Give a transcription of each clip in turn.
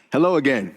Hello again.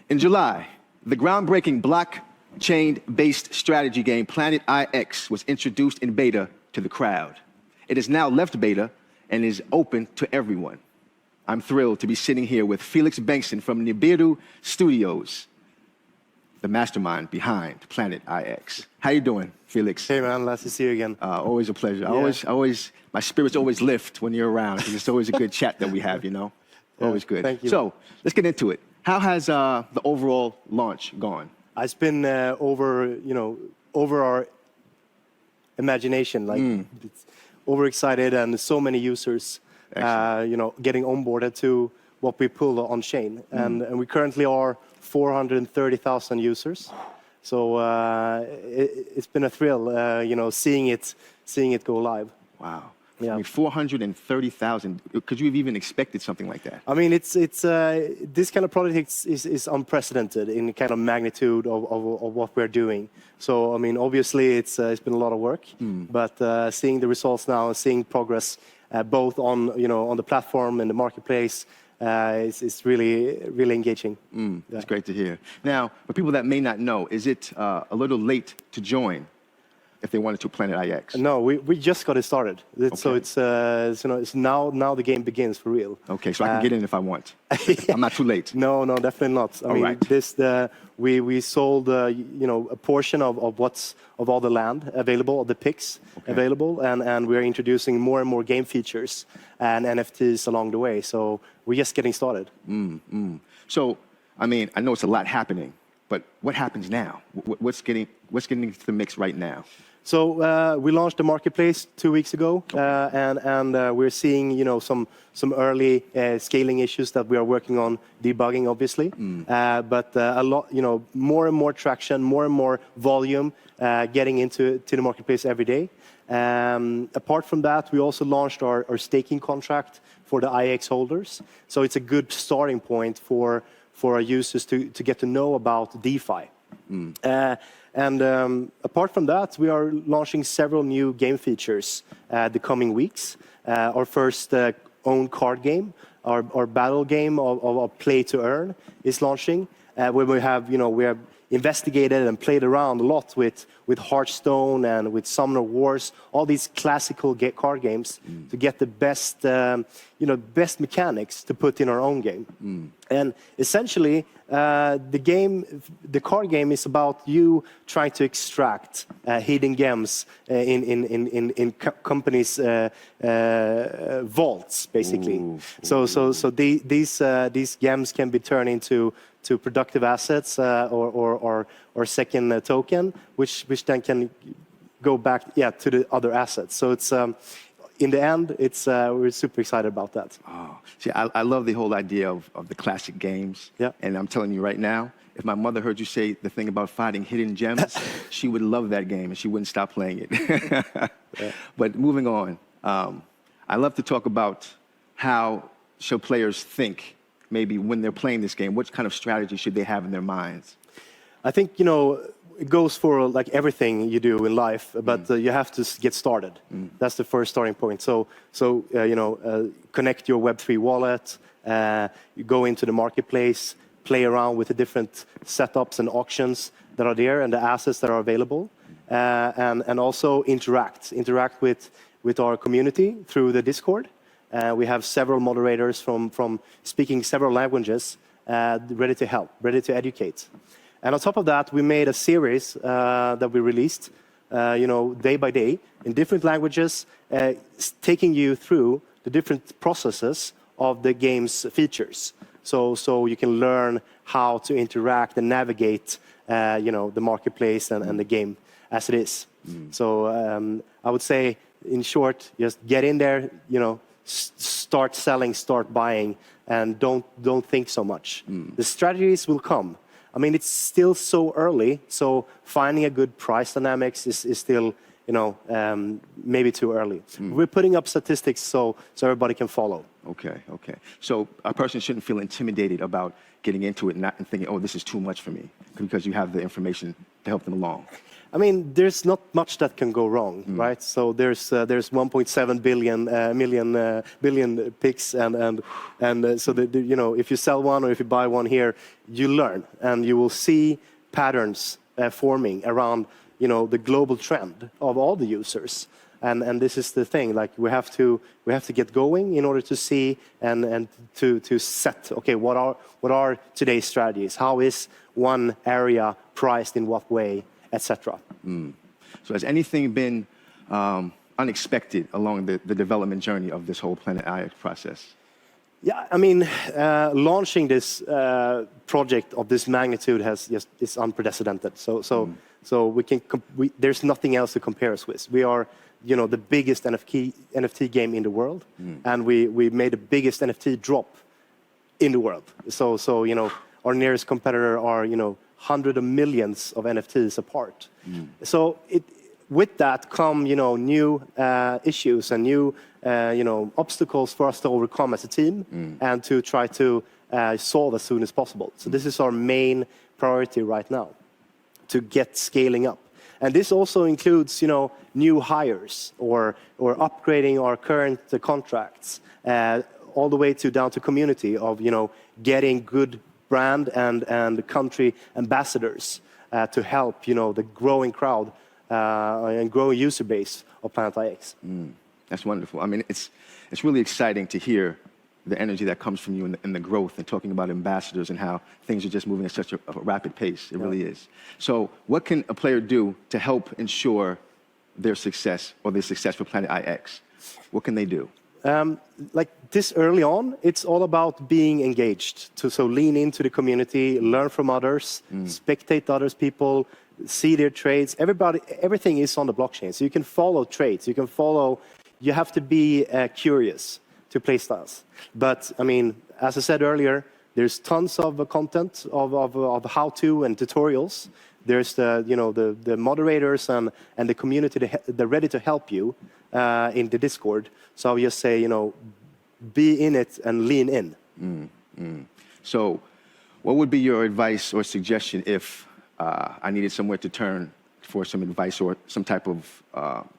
In July, the groundbreaking blockchain-based strategy game PlanetIX was introduced in beta to the crowd. It has now left beta and is open to everyone. I'm thrilled to be sitting here with Felix Bengtson from Nibiru Studios, the mastermind behind PlanetIX. How you doing, Felix? Hey man, nice to see you again. Always a pleasure. Yeah. My spirits always lift when you're around because it's always a good chat that we have, you know? Always good. Thank you. So let's get into it. How has the overall launch gone? It's been over our imagination. It's overexcited and so many users, getting onboarded to what we pull on chain. And we currently are 430,000 users. So it's been a thrill, seeing it go live. Wow. Yeah. I mean, 430,000. Could you have even expected something like that? I mean, it's this kind of project is unprecedented in kind of magnitude of what we're doing. So I mean, obviously it's been a lot of work, but seeing the results now and seeing progress both on on the platform and the marketplace is really engaging. That's great to hear. Now, for people that may not know, is it a little late to join if they wanted to PlanetIX? No, we just got it started. So it's now the game begins for real. Okay, so I can get in if I want. I'm not too late. No, definitely not. I mean, we sold a portion of all the land available, of the picks available, and we're introducing more and more game features and NFTs along the way. So we're just getting started. So, I mean, I know it's a lot happening, but what happens now? What's getting into the mix right now? So we launched the marketplace 2 weeks ago, and we're seeing some early scaling issues that we are working on debugging, obviously. But a lot, more and more traction, more and more volume getting into the marketplace every day. Apart from that, we also launched our staking contract for the IX holders. So it's a good starting point for our users to get to know about DeFi. Apart from that, we are launching several new game features the coming weeks. Our first own card game, our battle game of play to earn is launching, where we have investigated and played around a lot with Hearthstone and with Summoner Wars, all these classical card games to get the best best mechanics to put in our own game. And essentially, the card game is about you trying to extract hidden gems in companies' vaults, basically. So these gems can be turned into productive assets or second token, which then can go back to the other assets. So it's in the end, we're super excited about that. Oh, see, I love the whole idea of the classic games. Yeah. And I'm telling you right now, if my mother heard you say the thing about finding hidden gems, she would love that game and she wouldn't stop playing it. But moving on, I love to talk about how should players think, maybe when they're playing this game, what kind of strategy should they have in their minds? I think, it goes for like everything you do in life, but you have to get started. That's the first starting point. So connect your Web3 wallet, you go into the marketplace, play around with the different setups and auctions that are there and the assets that are available, and also interact with our community through the Discord. We have several moderators from speaking several languages, ready to help, ready to educate. And on top of that, we made a series that we released, day by day in different languages, taking you through the different processes of the game's features. So you can learn how to interact and navigate, the marketplace and the game as it is. So I would say, in short, just get in there, start selling, start buying, and don't think so much. The strategies will come. I mean, it's still so early, so finding a good price dynamics is still, maybe too early. We're putting up statistics so everybody can follow. Okay. So a person shouldn't feel intimidated about getting into it and thinking, oh, this is too much for me, because you have the information to help them along. I mean, there's not much that can go wrong, right? So there's 1.7 billion pics, and so you know, if you sell one or if you buy one here, you learn and you will see patterns forming around, you know, the global trend of all the users. And this is the thing, like we have to get going in order to see and to set, okay, what are today's strategies? How is one area priced in what way, etc. So has anything been unexpected along the development journey of this whole PlanetIX process? Yeah, I mean, launching this project of this magnitude is unprecedented. So there's nothing else to compare us with. We are, you know, the biggest NFT game in the world, and we made the biggest NFT drop in the world. So you know, our nearest competitor are, you know, hundreds of millions of NFTs apart. So with that come, you know, new issues and new you know, obstacles for us to overcome as a team and to try to solve as soon as possible. So this is our main priority right now, to get scaling up. And this also includes, you know, new hires or upgrading our current contracts, all the way down to community of, you know, getting good brand and country ambassadors to help, you know, the growing crowd and growing user base of PlanetIX. That's wonderful. I mean, it's really exciting to hear the energy that comes from you and the growth, and talking about ambassadors and how things are just moving at such a rapid pace. It really is. So what can a player do to help ensure their success or the success for PlanetIX? What can they do? Like this early on, it's all about being engaged. So lean into the community, learn from others, spectate others people, see their trades. Everything is on the blockchain. So you can follow trades. You have to be curious to play styles. But I mean, as I said earlier, there's tons of content of how-to and tutorials. There's the moderators and the community. They're ready to help you in the Discord. So I'll just say, you know, be in it and lean in. So what would be your advice or suggestion if I needed somewhere to turn for some advice or some type of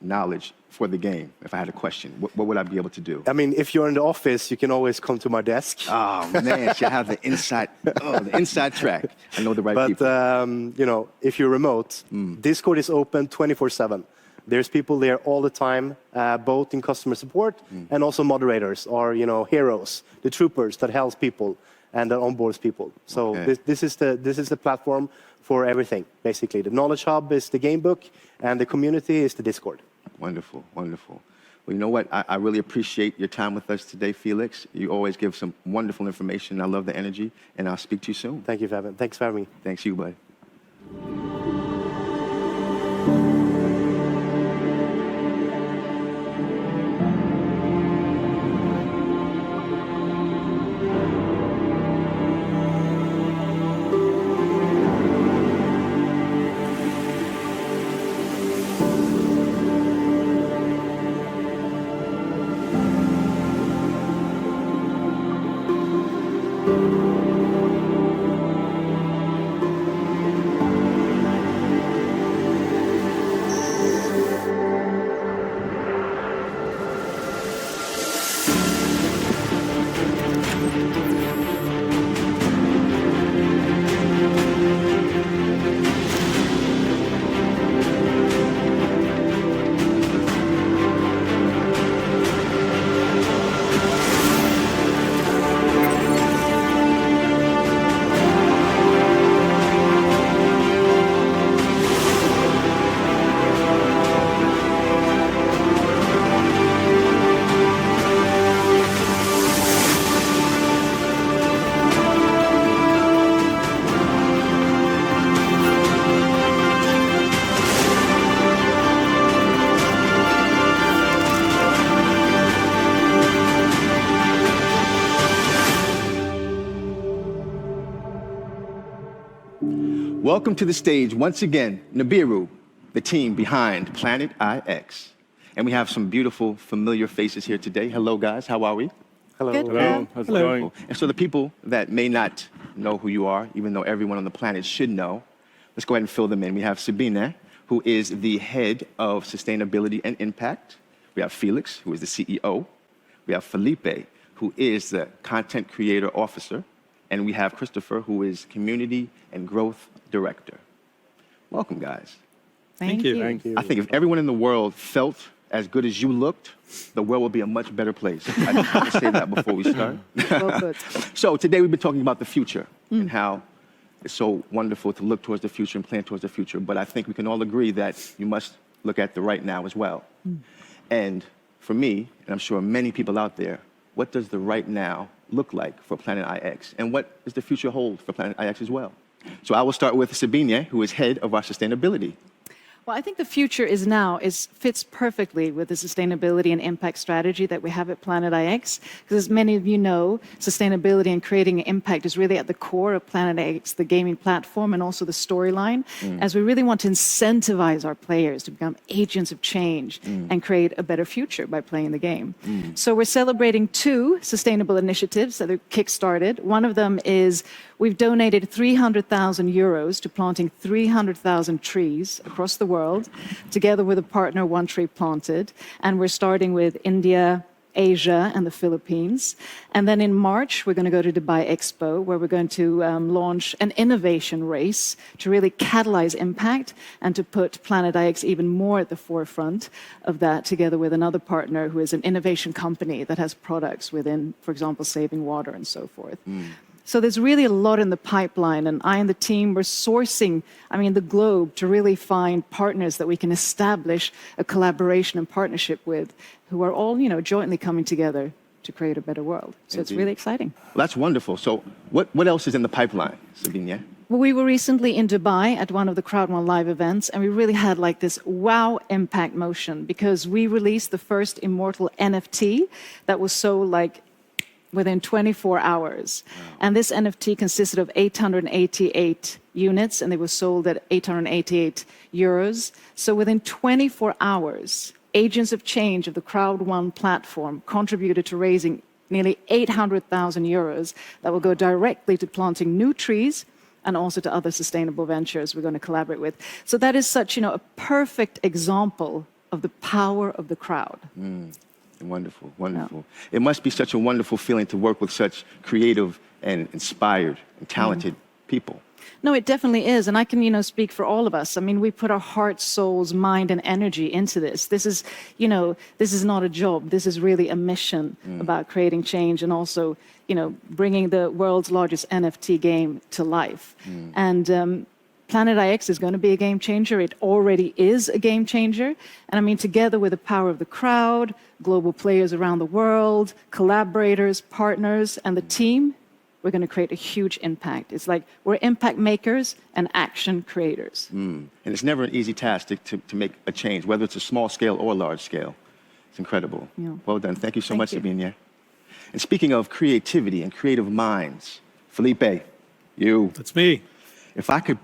knowledge for the game? If I had a question, what would I be able to do? I mean, if you're in the office, you can always come to my desk. Oh man, you have the inside track. I know the right people. But you know, if you're remote, Discord is open 24/7. There's people there all the time, both in customer support and also moderators or, you know, heroes, the troopers that helps people and that onboards people. So this is the platform for everything, basically. The Knowledge Hub is the game book, and the community is the Discord. Wonderful, wonderful. Well, you know what? I really appreciate your time with us today, Felix. You always give some wonderful information. I love the energy, and I'll speak to you soon. Thank you, Fabian. Thanks for having me. Thanks you, bud. Welcome to the stage once again, Nibiru, the team behind PlanetIX. And we have some beautiful, familiar faces here today. Hello, guys. How are we? Hello. Good. Hello. How's it going? And so the people that may not know who you are, even though everyone on the planet should know, let's go ahead and fill them in. We have Sabine, who is the head of sustainability and impact. We have Felix, who is the CEO. We have Felipe, who is the content creator officer. And we have Christopher, who is community and growth director. Welcome, guys. Thank you. Thank you. I think if everyone in the world felt as good as you looked, the world would be a much better place. I just want to say that before we start. Well put. So today we've been talking about the future and how it's so wonderful to look towards the future and plan towards the future. But I think we can all agree that you must look at the right now as well. And for me, and I'm sure many people out there, what does the right now look like for PlanetIX? And what does the future hold for PlanetIX as well? So I will start with Sabine, who is head of our sustainability. Well, I think the future is now fits perfectly with the sustainability and impact strategy that we have at PlanetIX. Because as many of you know, sustainability and creating impact is really at the core of PlanetIX, the gaming platform, and also the storyline, as we really want to incentivize our players to become agents of change and create a better future by playing the game. So we're celebrating 2 sustainable initiatives that are kickstarted. One of them is we've donated 300,000 euros to planting 300,000 trees across the world, together with a partner, One Tree Planted. And we're starting with India, Asia, and the Philippines. And then in March, we're going to go to Dubai Expo, where we're going to launch an innovation race to really catalyze impact and to put PlanetIX even more at the forefront of that, together with another partner who is an innovation company that has products within, for example, saving water and so forth. So there's really a lot in the pipeline, and I and the team were sourcing, the globe to really find partners that we can establish a collaboration and partnership with, who are all, jointly coming together to create a better world. So it's really exciting. Well, that's wonderful. So what else is in the pipeline, Sabine? Well, we were recently in Dubai at one of the Crowd1 live events, and we really had like this wow impact motion, because we released the first immortal NFT that was so within 24 hours. And this NFT consisted of 888 units, and they were sold at 888 euros. So within 24 hours, agents of change of the Crowd1 platform contributed to raising nearly 800,000 euros that will go directly to planting new trees and also to other sustainable ventures we're going to collaborate with. So that is such, a perfect example of the power of the crowd. Wonderful, wonderful. It must be such a wonderful feeling to work with such creative and inspired and talented people. No, it definitely is. And I can, speak for all of us. We put our heart, souls, mind, and energy into this. This is, this is not a job. This is really a mission about creating change and also, bringing the world's largest NFT game to life. And PlanetIX is going to be a game changer. It already is a game changer. And together with the power of the crowd, global players around the world, collaborators, partners, and the team, we're going to create a huge impact. It's like we're impact makers and action creators. And it's never an easy task to make a change, whether it's a small scale or a large scale. It's incredible. Yeah. Well done. Thank you so Thank much, you. Sabine. And speaking of creativity and creative minds, Felipe, you. That's me. If I could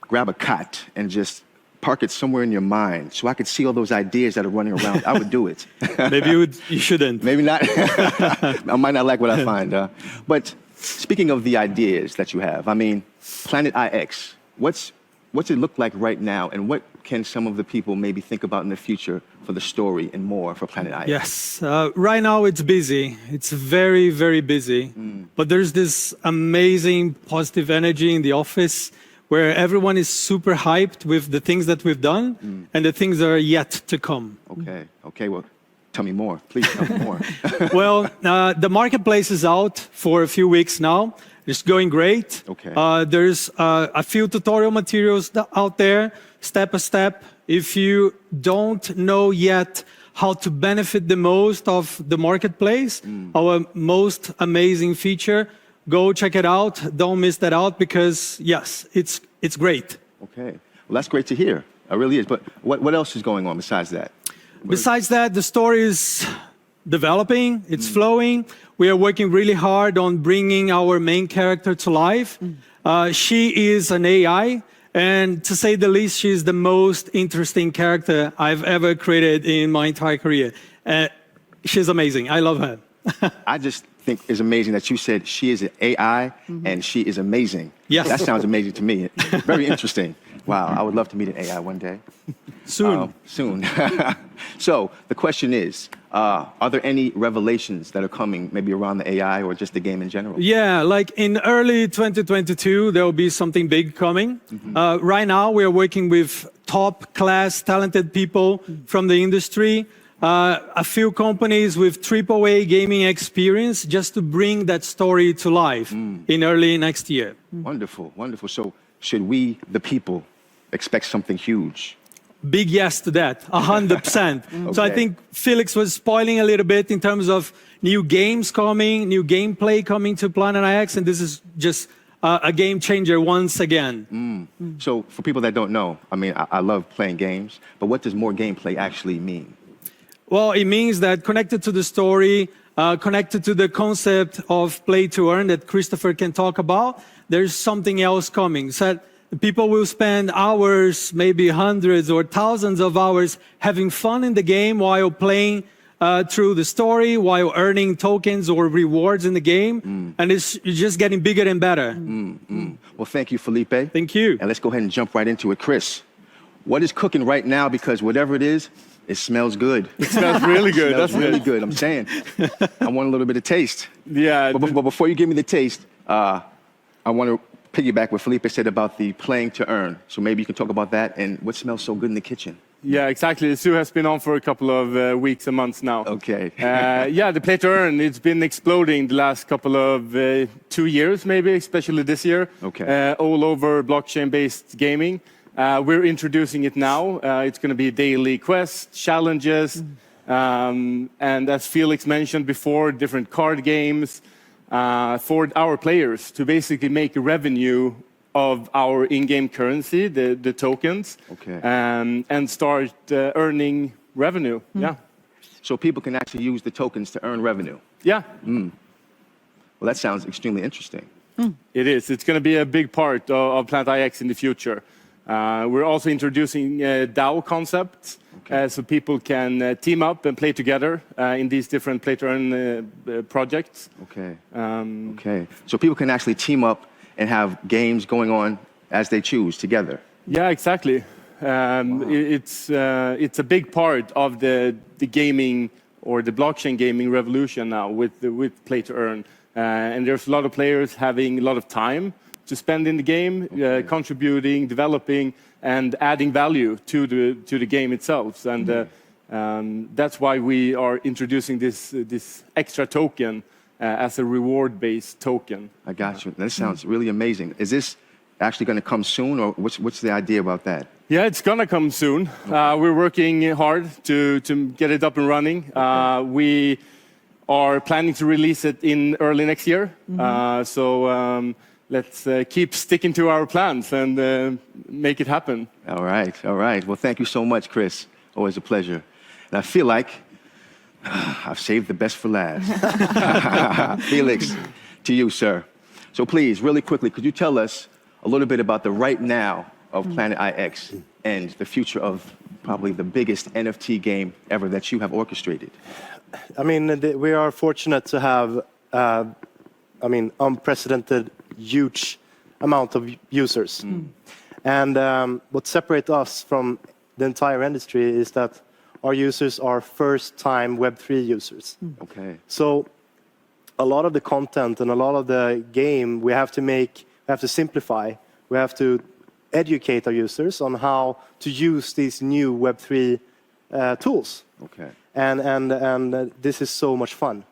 grab a cot and just park it somewhere in your mind so I could see all those ideas that are running around, I would do it. Maybe you shouldn't. Maybe not. I might not like what I find. But speaking of the ideas that you have, PlanetIX, what's it look like right now, and what can some of the people maybe think about in the future for the story and more for PlanetIX? Yes. Right now it's busy. It's very, very busy. But there's this amazing positive energy in the office where everyone is super hyped with the things that we've done and the things that are yet to come. Okay. Well, tell me more. Please tell me more. Well, the marketplace is out for a few weeks now. It's going great. Okay. There's a few tutorial materials out there, step by step. If you don't know yet how to benefit the most of the marketplace, our most amazing feature, go check it out. Don't miss that out, because yes, it's great. Okay. Well, that's great to hear. It really is. But what else is going on besides that? Besides that, the story is developing. It's flowing. We are working really hard on bringing our main character to life. She is an AI, and to say the least, she's the most interesting character I've ever created in my entire career. She's amazing. I love her. I just think it's amazing that you said she is an AI and she is amazing. Yes. That sounds amazing to me. Very interesting. Wow, I would love to meet an AI one day. Soon. Soon. So the question is, are there any revelations that are coming maybe around the AI or just the game in general? Yeah, like in early 2022, there will be something big coming. Right now, we are working with top-class, talented people from the industry, a few companies with AAA gaming experience, just to bring that story to life in early next year. Wonderful, wonderful. So should we, the people, expect something huge? Big yes to that, 100%. So I Okay. think Felix was spoiling a little bit in terms of new games coming, new gameplay coming to PlanetIX, and this is just a game changer once again. So for people that don't know, I mean, I love playing games, but what does more gameplay actually mean? Well, it means that connected to the story, connected to the concept of play to earn that Christopher can talk about, there's something else coming. So people will spend hours, maybe hundreds or thousands of hours having fun in the game while playing through the story, while earning tokens or rewards in the game. And it's just getting bigger and better. Well, thank you, Felipe. Thank you. And let's go ahead and jump right into it. Chris, what is cooking right now? Because whatever it is, it smells good. It smells really good. Smells That's really good. good. I'm saying. I want a little bit of taste. Yeah. But before you give me the taste, I want to piggyback what Felipe said about the playing to earn. So maybe you can talk about that and what smells so good in the kitchen. Yeah, exactly. Zoo has been on for a couple of weeks and months now. Okay. Yeah, the play to earn, it's been exploding the last couple of 2 years, maybe, especially this year. Okay. All over blockchain-based gaming. We're introducing it now. It's going to be daily quests, challenges, and as Felix mentioned before, different card games for our players to basically make revenue of our in-game currency, the tokens, Okay. and start earning revenue. Yeah. So people can actually use the tokens to earn revenue. Yeah, Well, that sounds extremely interesting. it is. It's going to be a big part of PlanetIX in the future. We're also introducing DAO concepts, so people can team up and play together in these different play-to-earn projects. Okay. Okay. So people can actually team up and have games going on as they choose together. Yeah, exactly. It's a big part of the gaming or the blockchain gaming revolution now with play-to-earn. And there's a lot of players having a lot of time to spend in the game, contributing, developing, and adding value to the game itself. And that's why we are introducing this extra token as a reward-based token. I got you. That sounds really amazing. Is this actually going to come soon, or what's the idea about that? Yeah, it's gonna come soon. We're working hard to get it up and running. We are planning to release it in early next year. So let's keep sticking to our plans and make it happen. All right. All right. Well, thank you so much, Chris. Always a pleasure. And I feel like I've saved the best for last. Felix, to you, sir. So please, really quickly, could you tell us a little bit about the right now of PlanetIX and the future of probably the biggest NFT game ever that you have orchestrated? I mean, we are fortunate to have, unprecedented, huge amount of users. And what separates us from the entire industry is that our users are first-time Web3 users. Okay. So a lot of the content and a lot of the game we have to simplify. We have to educate our users on how to use these new Web3 tools. Okay. And this is so much fun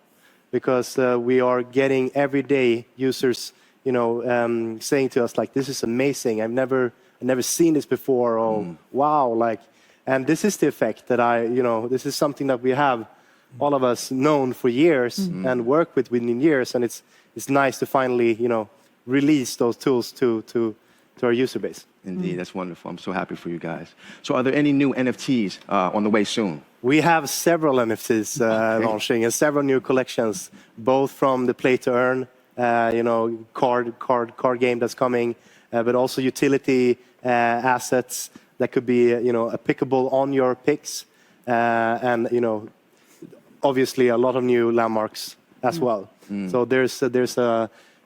because we are getting everyday users, saying to us like, "This is amazing. I've never seen this before." Oh, wow! And this is the effect that this is something that we have, all of us, known for years and worked with within years, and it's nice to finally, release those tools to our user base. Indeed, that's wonderful. I'm so happy for you guys. So are there any new NFTs on the way soon? We have several NFTs launching and several new collections, both from the play-to-earn, card game that's coming, but also utility assets that could be, applicable on your picks, and obviously a lot of new landmarks as well. So there's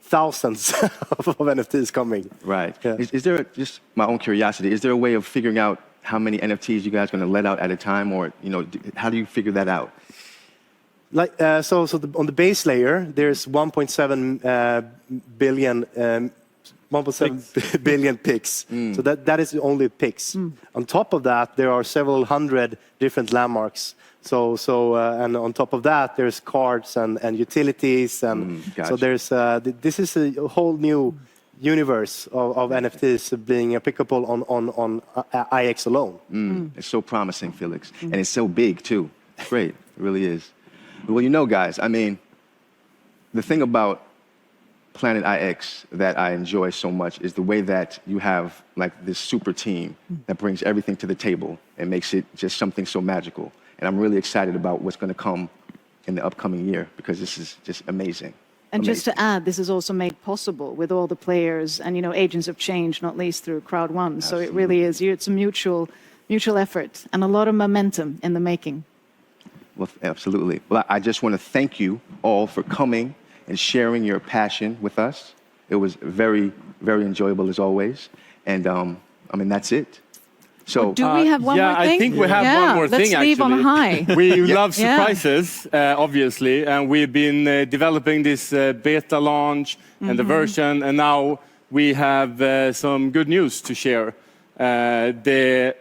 thousands of NFTs coming. Right. Yeah. Is there, just my own curiosity, is there a way of figuring out how many NFTs you guys are going to let out at a time? Or, how do you figure that out? Like, on the base layer, there's 1.7 billion 1.7 billion pics. So that is only pics. On top of that, there are several hundred different landmarks. And on top of that, there's cards and utilities, and gotcha. so there's this is a whole new universe of NFTs being applicable on IX alone. It's so promising, Felix. And it's so big, too. It's great. It really is. Well, guys, I mean, the thing about PlanetIX that I enjoy so much is the way that you have like this super team that brings everything to the table and makes it just something so magical. And I'm really excited about what's going to come in the upcoming year because this is just amazing. And just to add, this is also made possible with all the players and, agents of change, not least through Crowd One. So it really is, it's a mutual effort and a lot of momentum in the making. Well, absolutely. Well, I just want to thank you all for coming and sharing your passion with us. It was very, very enjoyable as always. And that's it. So do we have one more thing? I think we have one more thing, let's leave actually. on high. We love surprises, obviously, and we've been developing this beta launch and the version, and now we have some good news to share. The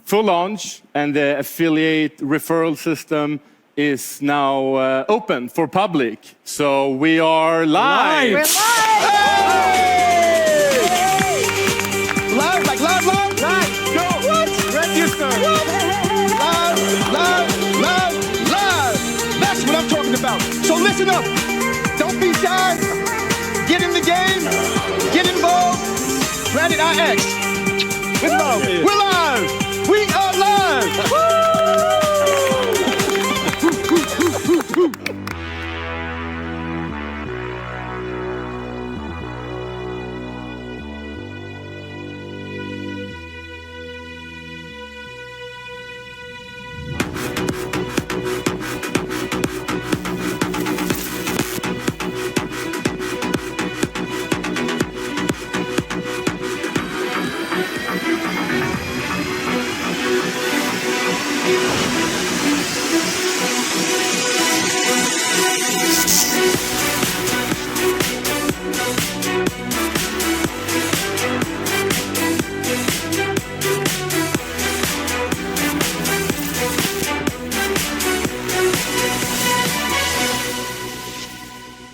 full launch and the affiliate referral system is now open for public. So we are live. We're live! Hey! Live, like live. Go! What? Register! Live. That's what I'm talking about. So listen up. Don't be shy. Get in the game. Get involved. PlanetIX.